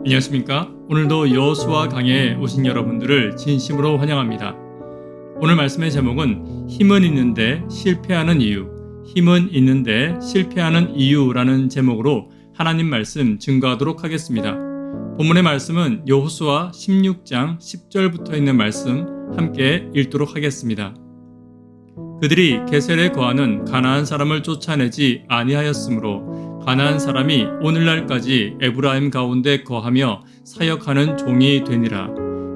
안녕하십니까? 오늘도 여호수아 강해에 오신 여러분들을 진심으로 환영합니다. 오늘 말씀의 제목은 힘은 있는데 실패하는 이유, 힘은 있는데 실패하는 이유라는 제목으로 하나님 말씀 증거하도록 하겠습니다. 본문의 말씀은 여호수아 16장 10절부터 있는 말씀 함께 읽도록 하겠습니다. 그들이 게셀에 거하는 가나안 사람을 쫓아내지 아니하였으므로 가나안 사람이 오늘날까지 에브라임 가운데 거하며 사역하는 종이 되니라.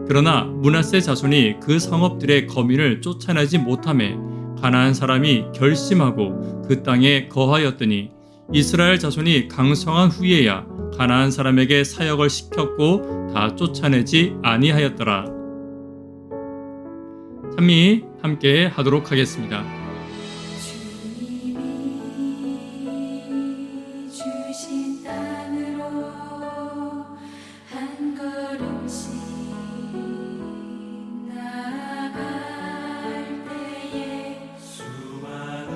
그러나 므낫세 자손이 그 성읍들의 거민을 쫓아내지 못하매 가나안 사람이 결심하고 그 땅에 거하였더니 이스라엘 자손이 강성한 후에야 가나안 사람에게 사역을 시켰고 다 쫓아내지 아니하였더라. 찬미 함께 하도록 하겠습니다. 주신 땅으로 한 걸음씩 나아갈 때에 수많은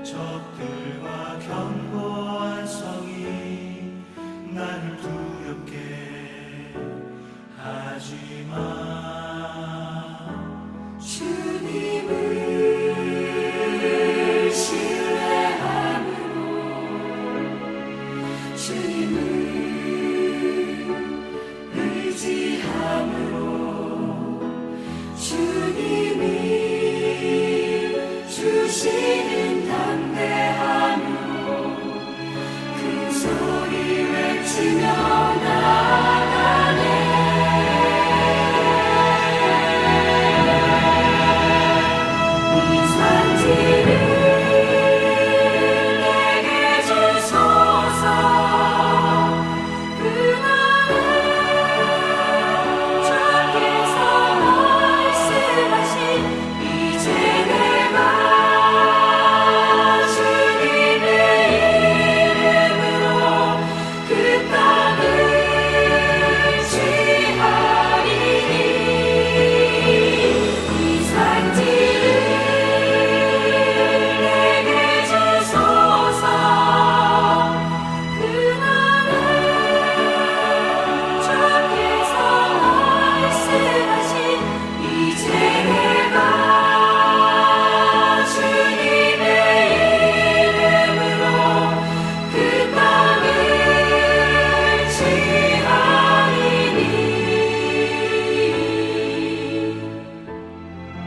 적들과 견고한 성이 나를 두렵게 하지만 주님을 신뢰함으로 주님을 의지함으로 주님이 주시는 담대함으로 큰 소리 외치며 나아가네.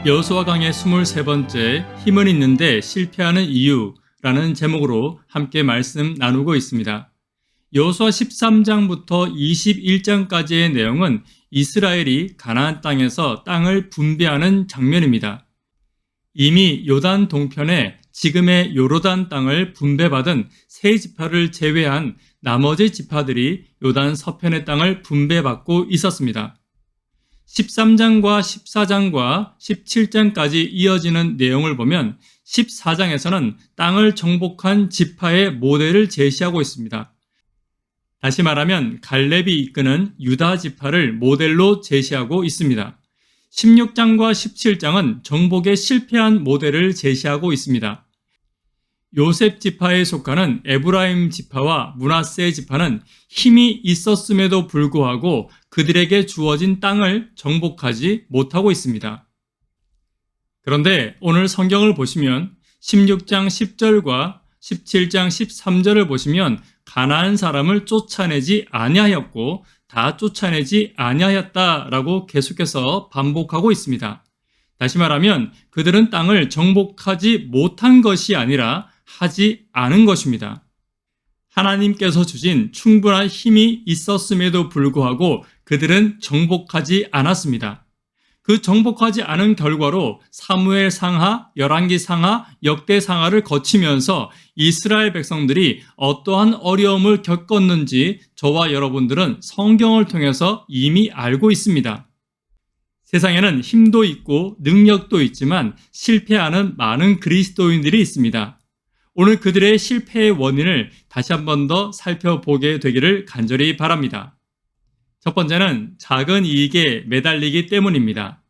여호수아 강의 23번째 힘은 있는데 실패하는 이유라는 제목으로 함께 말씀 나누고 있습니다. 여호수아 13장부터 21장까지의 내용은 이스라엘이 가나안 땅에서 땅을 분배하는 장면입니다. 이미 요단 동편에 지금의 요르단 땅을 분배받은 세 지파를 제외한 나머지 지파들이 요단 서편의 땅을 분배받고 있었습니다. 13장과 14장과 17장까지 이어지는 내용을 보면 14장에서는 땅을 정복한 지파의 모델을 제시하고 있습니다. 다시 말하면 갈렙이 이끄는 유다 지파를 모델로 제시하고 있습니다. 16장과 17장은 정복에 실패한 모델을 제시하고 있습니다. 요셉 지파에 속하는 에브라임 지파와 므낫세 지파는 힘이 있었음에도 불구하고 그들에게 주어진 땅을 정복하지 못하고 있습니다. 그런데 오늘 성경을 보시면 16장 10절과 17장 13절을 보시면 가나안 사람을 쫓아내지 아니하였고 다 쫓아내지 아니하였다라고 계속해서 반복하고 있습니다. 다시 말하면 그들은 땅을 정복하지 못한 것이 아니라 하지 않은 것입니다. 하나님께서 주신 충분한 힘이 있었음에도 불구하고 그들은 정복하지 않았습니다. 그 정복하지 않은 결과로 사무엘 상하, 열왕기 상하, 역대 상하를 거치면서 이스라엘 백성들이 어떠한 어려움을 겪었는지 저와 여러분들은 성경을 통해서 이미 알고 있습니다. 세상에는 힘도 있고 능력도 있지만 실패하는 많은 그리스도인들이 있습니다. 오늘 그들의 실패의 원인을 다시 한 번 더 살펴보게 되기를 간절히 바랍니다. 첫 번째는 작은 이익에 매달리기 때문입니다.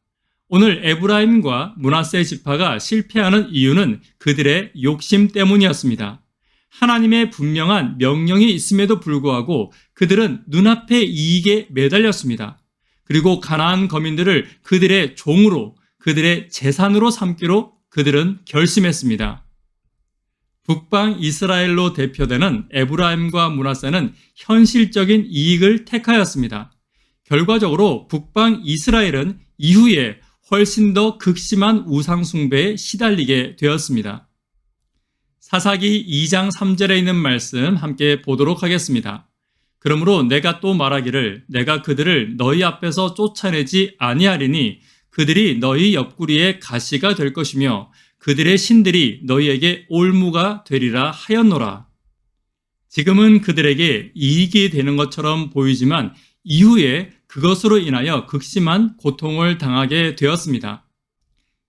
오늘 에브라임과 므낫세 지파가 실패하는 이유는 그들의 욕심 때문이었습니다. 하나님의 분명한 명령이 있음에도 불구하고 그들은 눈앞의 이익에 매달렸습니다. 그리고 가나안 거민들을 그들의 종으로, 그들의 재산으로 삼기로 그들은 결심했습니다. 북방 이스라엘로 대표되는 에브라임과 므낫세는 현실적인 이익을 택하였습니다. 결과적으로 북방 이스라엘은 이후에 훨씬 더 극심한 우상 숭배에 시달리게 되었습니다. 사사기 2장 3절에 있는 말씀 함께 보도록 하겠습니다. 그러므로 내가 또 말하기를 내가 그들을 너희 앞에서 쫓아내지 아니하리니 그들이 너희 옆구리에 가시가 될 것이며 그들의 신들이 너희에게 올무가 되리라 하였노라. 지금은 그들에게 이익이 되는 것처럼 보이지만 이후에 그것으로 인하여 극심한 고통을 당하게 되었습니다.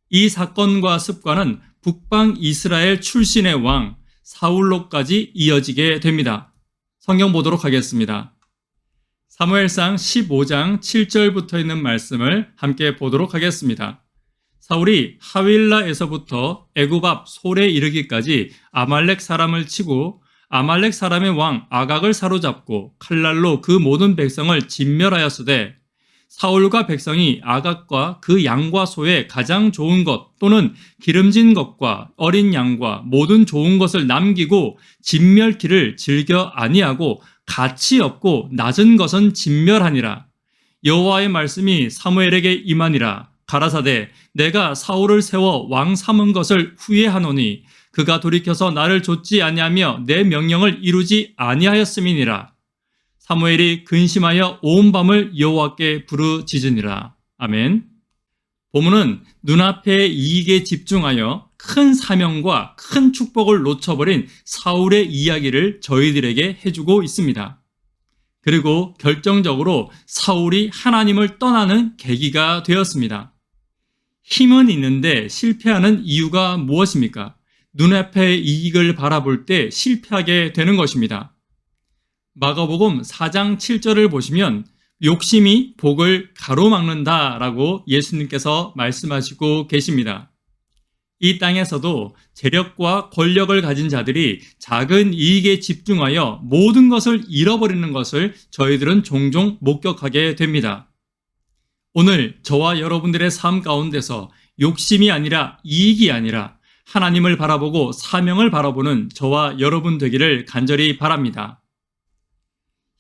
이 사건과 습관은 북방 이스라엘 출신의 왕 사울로까지 이어지게 됩니다. 성경 보도록 하겠습니다. 사무엘상 15장 7절부터 있는 말씀을 함께 보도록 하겠습니다. 사울이 하윌라에서부터 애굽 앞 솔에 이르기까지 아말렉 사람을 치고 아말렉 사람의 왕 아각을 사로잡고 칼날로 그 모든 백성을 진멸하였으되 사울과 백성이 아각과 그 양과 소의 가장 좋은 것 또는 기름진 것과 어린 양과 모든 좋은 것을 남기고 진멸키를 즐겨 아니하고 가치 없고 낮은 것은 진멸하니라. 여호와의 말씀이 사무엘에게 임하니라. 가라사대 내가 사울을 세워 왕 삼은 것을 후회하노니 그가 돌이켜서 나를 좇지 아니하며 내 명령을 이루지 아니하였음이니라. 사무엘이 근심하여 온 밤을 여호와께 부르짖으니라. 아멘. 본문은 눈앞의 이익에 집중하여 큰 사명과 큰 축복을 놓쳐버린 사울의 이야기를 저희들에게 해주고 있습니다. 그리고 결정적으로 사울이 하나님을 떠나는 계기가 되었습니다. 힘은 있는데 실패하는 이유가 무엇입니까? 눈앞의 이익을 바라볼 때 실패하게 되는 것입니다. 마가복음 4장 7절을 보시면 욕심이 복을 가로막는다라고 예수님께서 말씀하시고 계십니다. 이 땅에서도 재력과 권력을 가진 자들이 작은 이익에 집중하여 모든 것을 잃어버리는 것을 저희들은 종종 목격하게 됩니다. 오늘 저와 여러분들의 삶 가운데서 욕심이 아니라 이익이 아니라 하나님을 바라보고 사명을 바라보는 저와 여러분 되기를 간절히 바랍니다.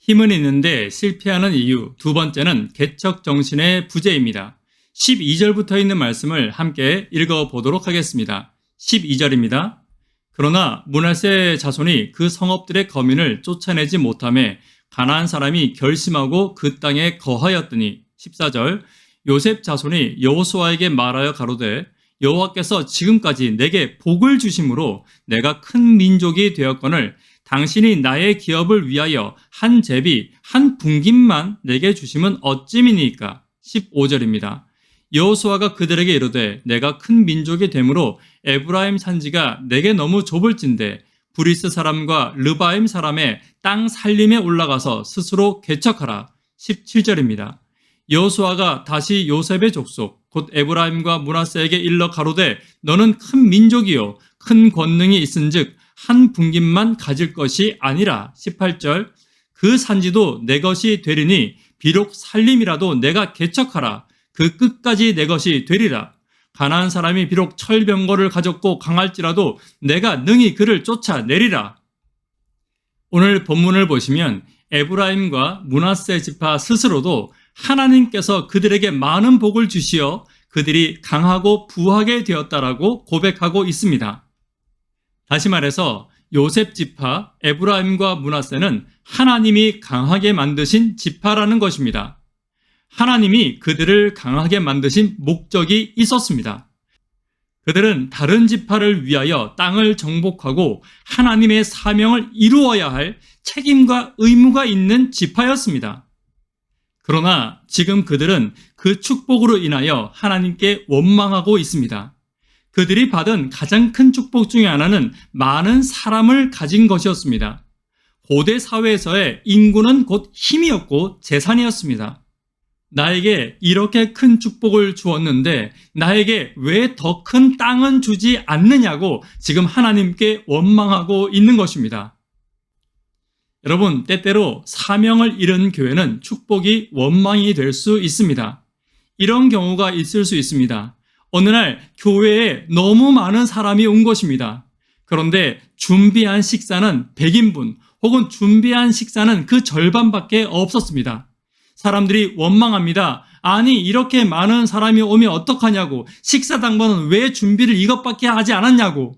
힘은 있는데 실패하는 이유, 두 번째는 개척 정신의 부재입니다. 12절부터 있는 말씀을 함께 읽어보도록 하겠습니다. 12절입니다. 그러나 므낫세 자손이 그 성읍들의 거민을 쫓아내지 못하며 가나안 사람이 결심하고 그 땅에 거하였더니 14절 요셉 자손이 여호수아에게 말하여 가로되 여호와께서 지금까지 내게 복을 주심으로 내가 큰 민족이 되었거늘 당신이 나의 기업을 위하여 한 제비, 한 분깃만 내게 주심은 어찌미니까? 15절입니다. 여호수아가 그들에게 이르되 내가 큰 민족이 되므로 에브라임 산지가 내게 너무 좁을진대 브리스 사람과 르바임 사람의 땅 살림에 올라가서 스스로 개척하라. 17절입니다. 여호수아가 다시 요셉의 족속 곧 에브라임과 므낫세에게 일러 가로되 너는 큰 민족이요 큰 권능이 있은즉 한 분깃만 가질 것이 아니라 18절 그 산지도 내 것이 되리니 비록 살림이라도 내가 개척하라 그 끝까지 내 것이 되리라. 가나안 사람이 비록 철병거를 가졌고 강할지라도 내가 능히 그를 쫓아내리라. 오늘 본문을 보시면 에브라임과 므낫세 지파 스스로도 하나님께서 그들에게 많은 복을 주시어 그들이 강하고 부하게 되었다라고 고백하고 있습니다. 다시 말해서 요셉 지파, 에브라임과 므낫세는 하나님이 강하게 만드신 지파라는 것입니다. 하나님이 그들을 강하게 만드신 목적이 있었습니다. 그들은 다른 지파를 위하여 땅을 정복하고 하나님의 사명을 이루어야 할 책임과 의무가 있는 지파였습니다. 그러나 지금 그들은 그 축복으로 인하여 하나님께 원망하고 있습니다. 그들이 받은 가장 큰 축복 중에 하나는 많은 사람을 가진 것이었습니다. 고대 사회에서의 인구는 곧 힘이었고 재산이었습니다. 나에게 이렇게 큰 축복을 주었는데 나에게 왜 더 큰 땅은 주지 않느냐고 지금 하나님께 원망하고 있는 것입니다. 여러분, 때때로 사명을 잃은 교회는 축복이 원망이 될 수 있습니다. 이런 경우가 있을 수 있습니다. 어느 날 교회에 너무 많은 사람이 온 것입니다. 그런데 준비한 식사는 100인분 혹은 준비한 식사는 그 절반밖에 없었습니다. 사람들이 원망합니다. 아니, 이렇게 많은 사람이 오면 어떡하냐고, 식사 당번은 왜 준비를 이것밖에 하지 않았냐고.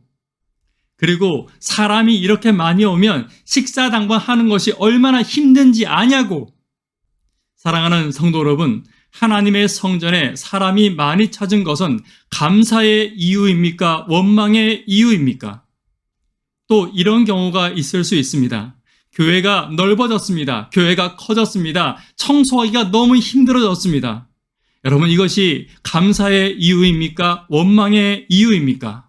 그리고 사람이 이렇게 많이 오면 식사 당번 하는 것이 얼마나 힘든지 아냐고. 사랑하는 성도 여러분, 하나님의 성전에 사람이 많이 찾은 것은 감사의 이유입니까? 원망의 이유입니까? 또 이런 경우가 있을 수 있습니다. 교회가 넓어졌습니다. 교회가 커졌습니다. 청소하기가 너무 힘들어졌습니다. 여러분, 이것이 감사의 이유입니까? 원망의 이유입니까?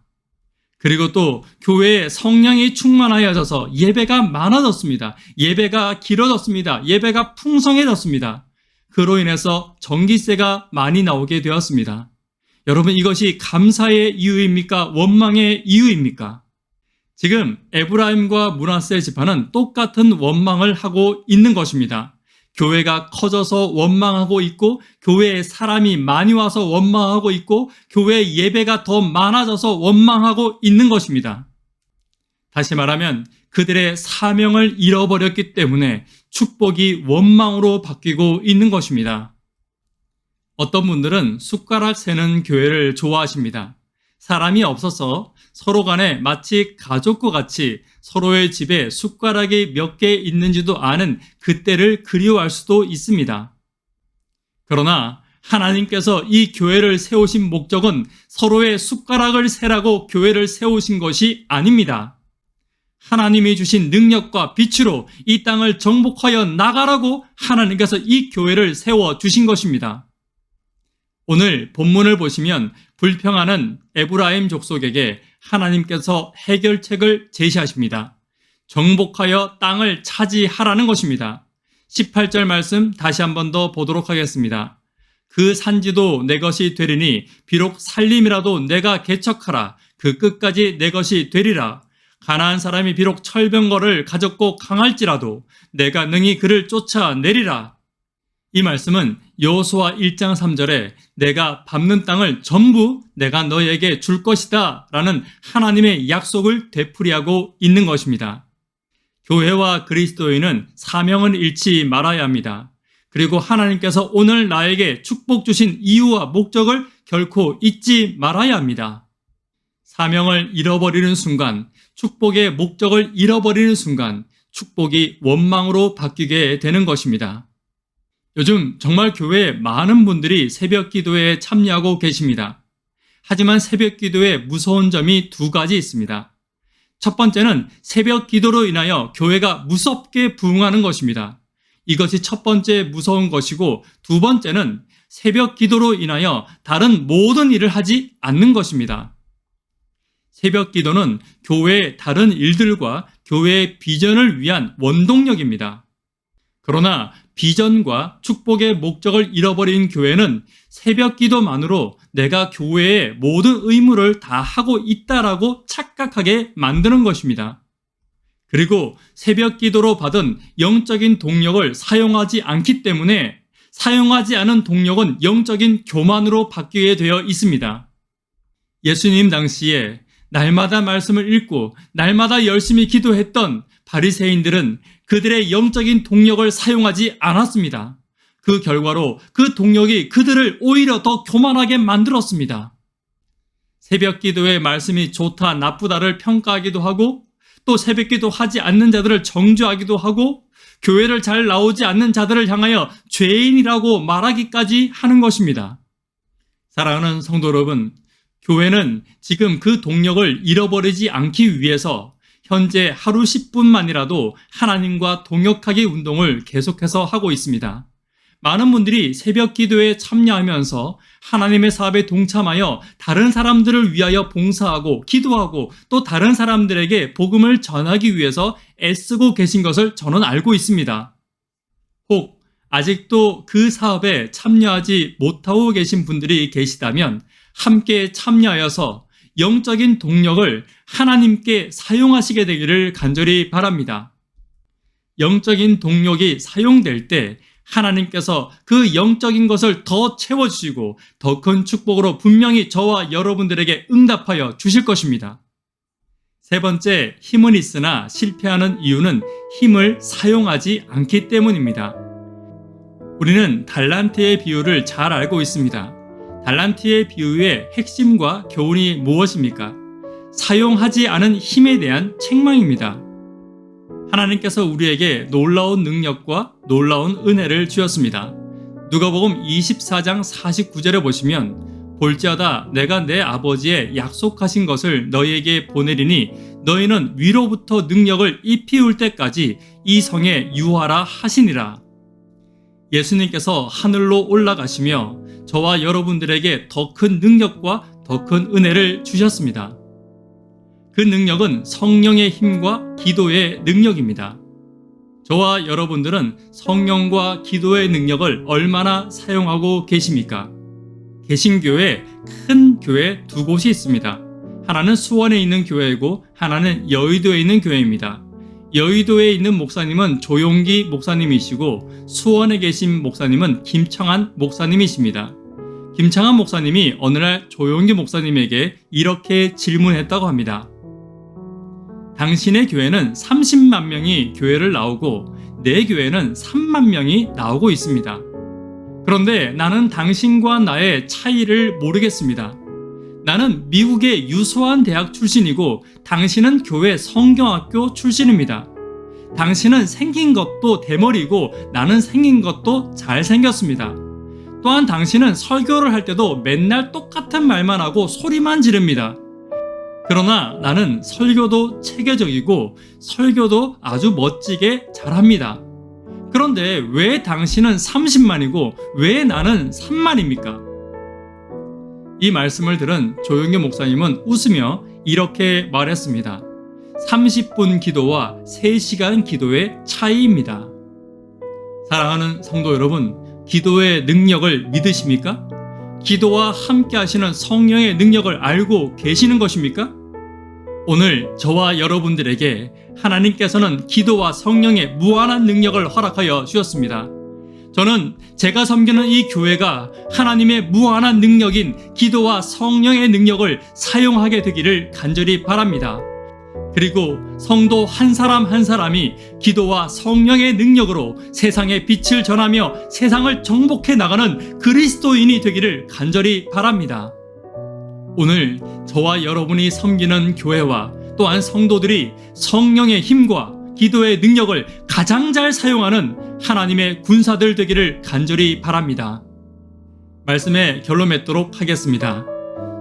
그리고 또 교회에 성령이 충만하여져서 예배가 많아졌습니다. 예배가 길어졌습니다. 예배가 풍성해졌습니다. 그로 인해서 전기세가 많이 나오게 되었습니다. 여러분, 이것이 감사의 이유입니까? 원망의 이유입니까? 지금 에브라임과 므낫세 지파는 똑같은 원망을 하고 있는 것입니다. 교회가 커져서 원망하고 있고, 교회에 사람이 많이 와서 원망하고 있고, 교회 예배가 더 많아져서 원망하고 있는 것입니다. 다시 말하면 그들의 사명을 잃어버렸기 때문에 축복이 원망으로 바뀌고 있는 것입니다. 어떤 분들은 숟가락 세는 교회를 좋아하십니다. 사람이 없어서 서로 간에 마치 가족과 같이 서로의 집에 숟가락이 몇 개 있는지도 아는 그때를 그리워할 수도 있습니다. 그러나 하나님께서 이 교회를 세우신 목적은 서로의 숟가락을 세라고 교회를 세우신 것이 아닙니다. 하나님이 주신 능력과 빛으로 이 땅을 정복하여 나가라고 하나님께서 이 교회를 세워주신 것입니다. 오늘 본문을 보시면 불평하는 에브라임 족속에게 하나님께서 해결책을 제시하십니다. 정복하여 땅을 차지하라는 것입니다. 18절 말씀 다시 한 번 더 보도록 하겠습니다. 그 산지도 내 것이 되리니 비록 살림이라도 내가 개척하라. 그 끝까지 내 것이 되리라. 가나안 사람이 비록 철병거를 가졌고 강할지라도 내가 능히 그를 쫓아내리라. 이 말씀은 여호수아 1장 3절에 내가 밟는 땅을 전부 내가 너에게 줄 것이다 라는 하나님의 약속을 되풀이하고 있는 것입니다. 교회와 그리스도인은 사명을 잃지 말아야 합니다. 그리고 하나님께서 오늘 나에게 축복 주신 이유와 목적을 결코 잊지 말아야 합니다. 사명을 잃어버리는 순간, 축복의 목적을 잃어버리는 순간 축복이 원망으로 바뀌게 되는 것입니다. 요즘 정말 교회에 많은 분들이 새벽 기도에 참여하고 계십니다. 하지만 새벽 기도에 무서운 점이 두 가지 있습니다. 첫 번째는 새벽 기도로 인하여 교회가 무섭게 부흥하는 것입니다. 이것이 첫 번째 무서운 것이고, 두 번째는 새벽 기도로 인하여 다른 모든 일을 하지 않는 것입니다. 새벽 기도는 교회의 다른 일들과 교회의 비전을 위한 원동력입니다. 그러나 비전과 축복의 목적을 잃어버린 교회는 새벽 기도만으로 내가 교회의 모든 의무를 다 하고 있다라고 착각하게 만드는 것입니다. 그리고 새벽 기도로 받은 영적인 동력을 사용하지 않기 때문에 사용하지 않은 동력은 영적인 교만으로 바뀌게 되어 있습니다. 예수님 당시에 날마다 말씀을 읽고 날마다 열심히 기도했던 바리새인들은 그들의 영적인 동력을 사용하지 않았습니다. 그 결과로 그 동력이 그들을 오히려 더 교만하게 만들었습니다. 새벽 기도의 말씀이 좋다 나쁘다를 평가하기도 하고, 또 새벽 기도 하지 않는 자들을 정죄하기도 하고, 교회를 잘 나오지 않는 자들을 향하여 죄인이라고 말하기까지 하는 것입니다. 사랑하는 성도 여러분, 교회는 지금 그 동력을 잃어버리지 않기 위해서 현재 하루 10분만이라도 하나님과 동역하기 운동을 계속해서 하고 있습니다. 많은 분들이 새벽 기도에 참여하면서 하나님의 사업에 동참하여 다른 사람들을 위하여 봉사하고 기도하고 또 다른 사람들에게 복음을 전하기 위해서 애쓰고 계신 것을 저는 알고 있습니다. 혹 아직도 그 사업에 참여하지 못하고 계신 분들이 계시다면 함께 참여하여서 영적인 동력을 하나님께 사용하시게 되기를 간절히 바랍니다. 영적인 동력이 사용될 때 하나님께서 그 영적인 것을 더 채워주시고 더 큰 축복으로 분명히 저와 여러분들에게 응답하여 주실 것입니다. 세 번째, 힘은 있으나 실패하는 이유는 힘을 사용하지 않기 때문입니다. 우리는 달란트의 비유를 잘 알고 있습니다. 달란트의 비유의 핵심과 교훈이 무엇입니까? 사용하지 않은 힘에 대한 책망입니다. 하나님께서 우리에게 놀라운 능력과 놀라운 은혜를 주셨습니다. 누가복음 24장 49절에 보시면 볼지어다 내가 내 아버지의 약속하신 것을 너희에게 보내리니 너희는 위로부터 능력을 입히울 때까지 이 성에 유하라 하시니라. 예수님께서 하늘로 올라가시며 저와 여러분들에게 더 큰 능력과 더 큰 은혜를 주셨습니다. 그 능력은 성령의 힘과 기도의 능력입니다. 저와 여러분들은 성령과 기도의 능력을 얼마나 사용하고 계십니까? 개신교회 큰 교회 두 곳이 있습니다. 하나는 수원에 있는 교회이고 하나는 여의도에 있는 교회입니다. 여의도에 있는 목사님은 조용기 목사님이시고 수원에 계신 목사님은 김창한 목사님이십니다. 김창한 목사님이 어느 날 조용기 목사님에게 이렇게 질문했다고 합니다. 당신의 교회는 30만 명이 교회를 나오고 내 교회는 3만 명이 나오고 있습니다. 그런데 나는 당신과 나의 차이를 모르겠습니다. 나는 미국의 유수한 대학 출신이고 당신은 교회 성경학교 출신입니다. 당신은 생긴 것도 대머리고 나는 생긴 것도 잘생겼습니다. 또한 당신은 설교를 할 때도 맨날 똑같은 말만 하고 소리만 지릅니다. 그러나 나는 설교도 체계적이고 설교도 아주 멋지게 잘합니다. 그런데 왜 당신은 30만이고 왜 나는 3만입니까? 이 말씀을 들은 조용기 목사님은 웃으며 이렇게 말했습니다. 30분 기도와 3시간 기도의 차이입니다. 사랑하는 성도 여러분, 기도의 능력을 믿으십니까? 기도와 함께 하시는 성령의 능력을 알고 계시는 것입니까? 오늘 저와 여러분들에게 하나님께서는 기도와 성령의 무한한 능력을 허락하여 주셨습니다. 저는 제가 섬기는 이 교회가 하나님의 무한한 능력인 기도와 성령의 능력을 사용하게 되기를 간절히 바랍니다. 그리고 성도 한 사람 한 사람이 기도와 성령의 능력으로 세상에 빛을 전하며 세상을 정복해 나가는 그리스도인이 되기를 간절히 바랍니다. 오늘 저와 여러분이 섬기는 교회와 또한 성도들이 성령의 힘과 기도의 능력을 가장 잘 사용하는 하나님의 군사들 되기를 간절히 바랍니다. 말씀에 결론 맺도록 하겠습니다.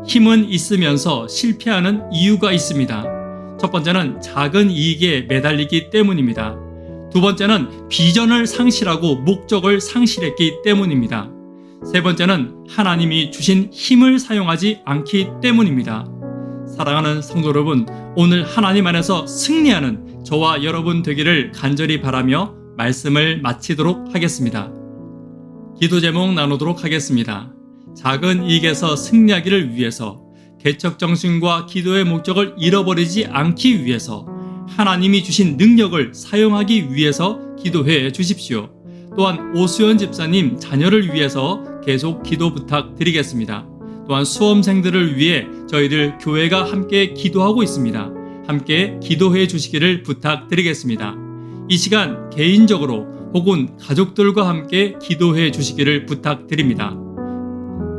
힘은 있으면서 실패하는 이유가 있습니다. 첫 번째는 작은 이익에 매달리기 때문입니다. 두 번째는 비전을 상실하고 목적을 상실했기 때문입니다. 세 번째는 하나님이 주신 힘을 사용하지 않기 때문입니다. 사랑하는 성도 여러분, 오늘 하나님 안에서 승리하는 저와 여러분 되기를 간절히 바라며 말씀을 마치도록 하겠습니다. 기도 제목 나누도록 하겠습니다. 작은 이익에서 승리하기를 위해서 개척 정신과 기도의 목적을 잃어버리지 않기 위해서 하나님이 주신 능력을 사용하기 위해서 기도해 주십시오. 또한 오수연 집사님 자녀를 위해서 계속 기도 부탁드리겠습니다. 또한 수험생들을 위해 저희들 교회가 함께 기도하고 있습니다. 함께 기도해 주시기를 부탁드리겠습니다. 이 시간 개인적으로 혹은 가족들과 함께 기도해 주시기를 부탁드립니다.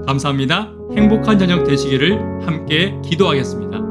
감사합니다. 행복한 저녁 되시기를 함께 기도하겠습니다.